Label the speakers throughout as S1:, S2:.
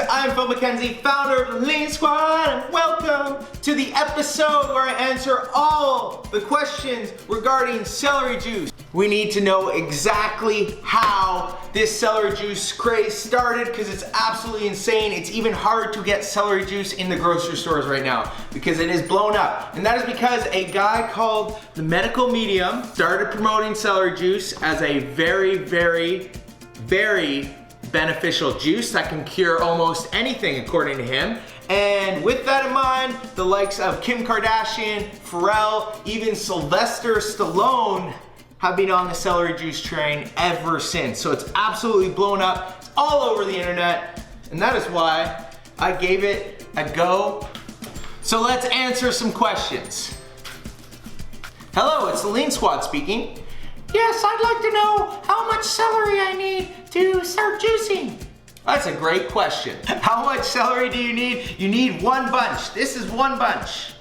S1: I'm Mackenzie, founder of Leansquad, and welcome to the episode where I answer all the questions regarding celery juice. We need to know exactly how this celery juice craze started because it's absolutely insane. It's even hard to get celery juice in the grocery stores right now because it is blown up. And that is because a guy called the Medical Medium started promoting celery juice as a very beneficial juice that can cure almost anything according to him. And with that in mind, the likes of Kim Kardashian, Pharrell, even Sylvester Stallone have been on the celery juice train ever since. So it's absolutely blown up. It's all over the internet. And that is why I gave it a go. So let's answer some questions. Hello, it's the Leansquad speaking. Yes, I'd like to know how much celery I need to start juicing. That's a great question. How much celery do you need? You need one bunch. This is one bunch.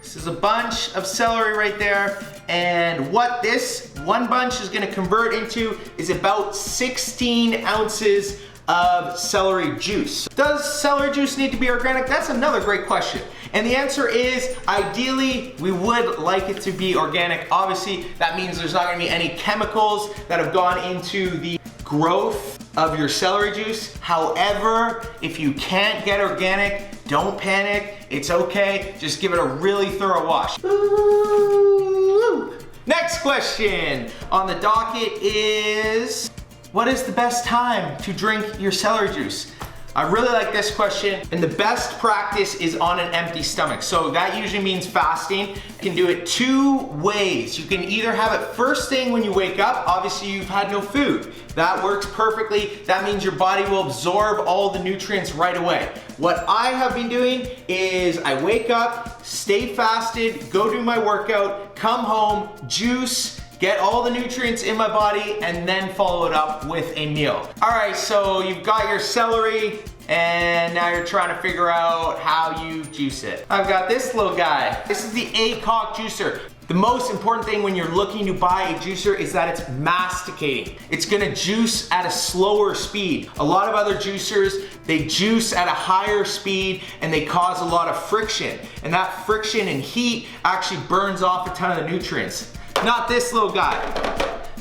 S1: This is a bunch of celery right there. And what this one bunch is gonna convert into is about 16 ounces of celery juice. Does celery juice need to be organic? That's another great question. And the answer is, ideally, we would like it to be organic. Obviously, that means there's not gonna be any chemicals that have gone into the growth of your celery juice. However, if you can't get organic, don't panic, it's okay. Just give it a really thorough wash. Ooh. Next question on the docket is, what is the best time to drink your celery juice? I really like this question, and the best practice is on an empty stomach. So that usually means fasting. You can do it two ways. You can either have it first thing when you wake up. Obviously, you've had no food. That works perfectly. That means your body will absorb all the nutrients right away. What I have been doing is I wake up, stay fasted, go do my workout, come home, juice, get all the nutrients in my body, and then follow it up with a meal. All right, so you've got your celery, and now you're trying to figure out how you juice it. I've got this little guy. This is the ACOG juicer. The most important thing when you're looking to buy a juicer is that it's masticating. It's gonna juice at a slower speed. A lot of other juicers, they juice at a higher speed and they cause a lot of friction. And that friction and heat actually burns off a ton of the nutrients. Not this little guy.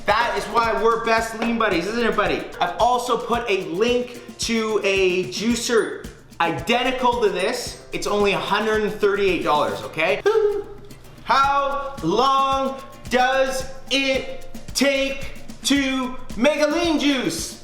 S1: That is why we're best lean buddies, isn't it, buddy? I've also put a link to a juicer identical to this. It's only $138, okay? How long does it take to make a lean juice?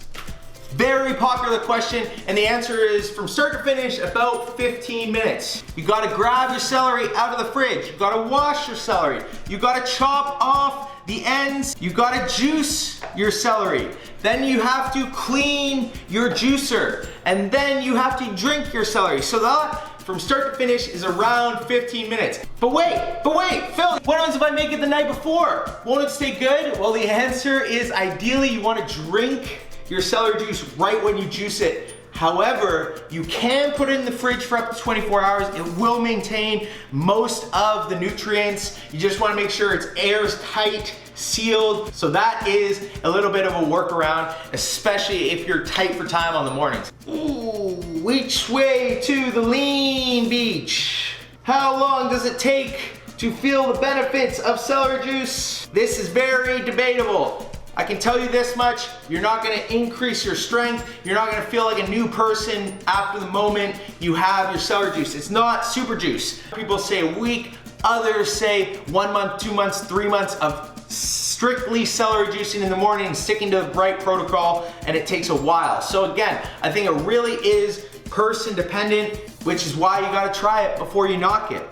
S1: Very popular question, and the answer is from start to finish, about 15 minutes. You gotta grab your celery out of the fridge. You gotta wash your celery. You gotta chop off the ends. You gotta juice your celery. Then you have to clean your juicer. And then you have to drink your celery. So that, from start to finish, is around 15 minutes. But wait, Phil, what happens if I make it the night before? Won't it stay good? Well, the answer is ideally you wanna drink your celery juice right when you juice it. However, you can put it in the fridge for up to 24 hours. It will maintain most of the nutrients. You just wanna make sure it's airtight, sealed. So that is a little bit of a workaround, especially if you're tight for time on the mornings. Ooh, which way to the lean beach? How long does it take to feel the benefits of celery juice? This is very debatable. I can tell you this much, you're not gonna increase your strength, you're not gonna feel like a new person after the moment you have your celery juice. It's not super juice. People say a week, others say 1 month, 2 months, 3 months of strictly celery juicing in the morning and sticking to the right protocol, and it takes a while. So again, I think it really is person dependent, which is why you gotta try it before you knock it.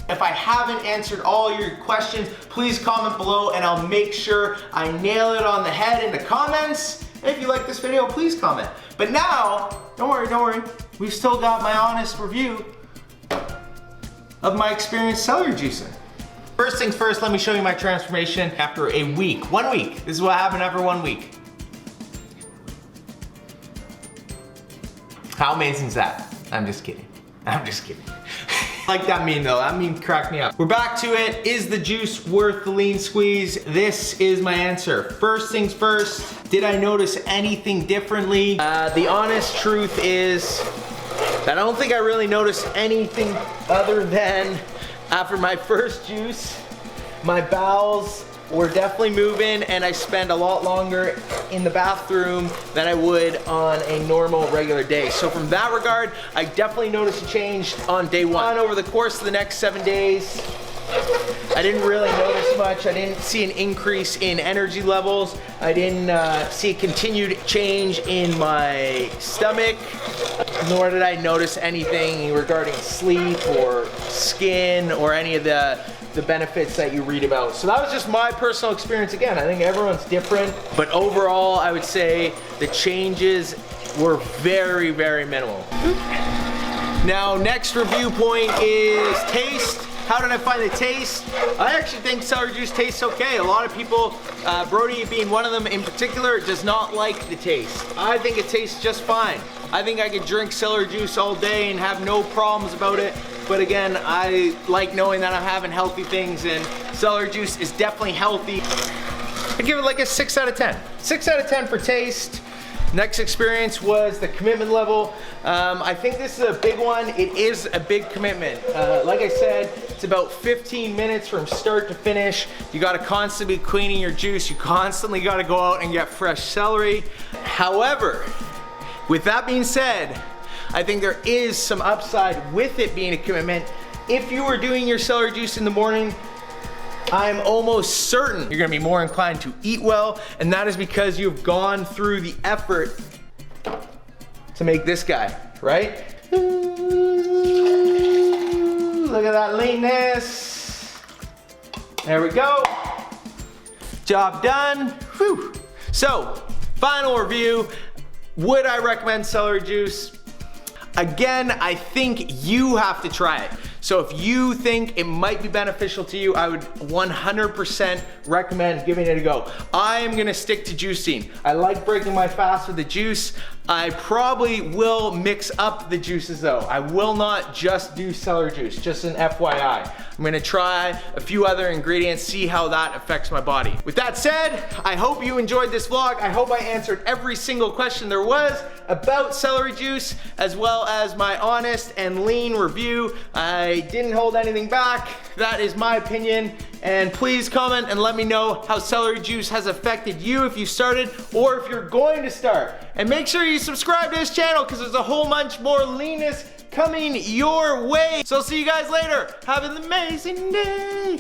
S1: If I haven't answered all your questions, please comment below and I'll make sure I nail it on the head in the comments. And if you like this video, please comment. But now, don't worry, we've still got my honest review of my experience celery juicing. First things first, let me show you my transformation after a week. 1 week. This is what happened after 1 week. How amazing is that? I'm just kidding. I like that meme though, that meme cracked me up. We're back to it. Is the juice worth the lean squeeze? This is my answer. First things first, did I notice anything differently? The honest truth is that I don't think I really noticed anything other than after my first juice, my bowels were definitely moving and I spend a lot longer in the bathroom than I would on a normal regular day. So from that regard, I definitely noticed a change on day one. Over the course of the next 7 days, I didn't really notice much. I didn't see an increase in energy levels. I didn't see a continued change in my stomach, nor did I notice anything regarding sleep or skin or any of the benefits that you read about. So that was just my personal experience. Again, I think everyone's different, but overall, I would say the changes were very, very minimal. Now, next review point is taste. How did I find the taste? I actually think celery juice tastes okay. A lot of people, Brody being one of them in particular, does not like the taste. I think it tastes just fine. I think I could drink celery juice all day and have no problems about it. But again, I like knowing that I'm having healthy things, and celery juice is definitely healthy. I give it like a 6 out of 10. 6 out of 10 for taste. Next experience was the commitment level. I think this is a big one. It is a big commitment. Like I said, it's about 15 minutes from start to finish. You gotta constantly be cleaning your juice. You constantly gotta go out and get fresh celery. However, with that being said, I think there is some upside with it being a commitment. If you were doing your celery juice in the morning, I'm almost certain you're gonna be more inclined to eat well, and that is because you've gone through the effort to make this guy, right? Ooh, look at that leanness. There we go. Job done. Whew. So, final review. Would I recommend celery juice? Again, I think you have to try it. So if you think it might be beneficial to you, I would 100% recommend giving it a go. I am gonna stick to juicing. I like breaking my fast with the juice. I probably will mix up the juices though. I will not just do celery juice, just an FYI. I'm gonna try a few other ingredients, see how that affects my body. With that said, I hope you enjoyed this vlog. I hope I answered every single question there was about celery juice, as well as my honest and lean review. I didn't hold anything back. That is my opinion. And please comment and let me know how celery juice has affected you if you started or if you're going to start. And make sure you subscribe to this channel because there's a whole bunch more leanness coming your way. So I'll see you guys later. Have an amazing day.